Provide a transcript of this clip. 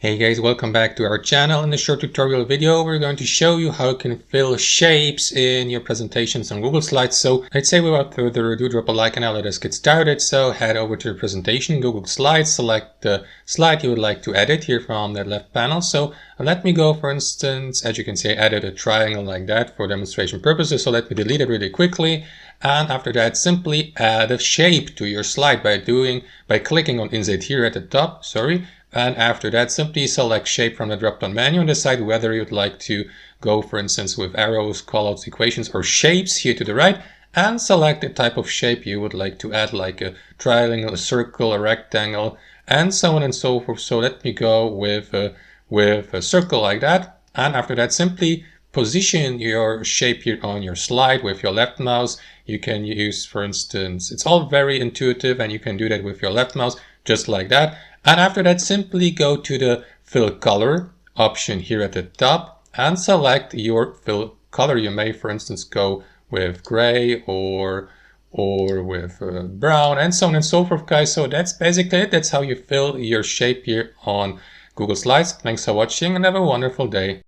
Hey guys, welcome back to our channel. In this short tutorial video, we're going to show you how you can fill shapes in your presentations on Google Slides. So I'd say without further ado, drop a like and now let us get started. So head over to your presentation, Google Slides, select the slide you would like to edit here from the left panel. So let me go, for instance, as you can see, I added a triangle like that for demonstration purposes. So let me delete it really quickly. And after that, simply add a shape to your slide by clicking on Insert here at the top, and after that, simply select shape from the drop-down menu and decide whether you'd like to go, for instance, with arrows, callouts, equations, or shapes here to the right, and select the type of shape you would like to add, like a triangle, a circle, a rectangle, and so on and so forth. So let me go with a circle like that. And after that, simply position your shape here on your slide with your left mouse. You can use, for instance, it's all very intuitive and you can do that with your left mouse, just like that. And after that, simply go to the fill color option here at the top and select your fill color. You may, for instance, go with gray or with brown and so on and so forth, guys. So that's basically it. That's how you fill your shape here on Google Slides. Thanks for watching and have a wonderful day.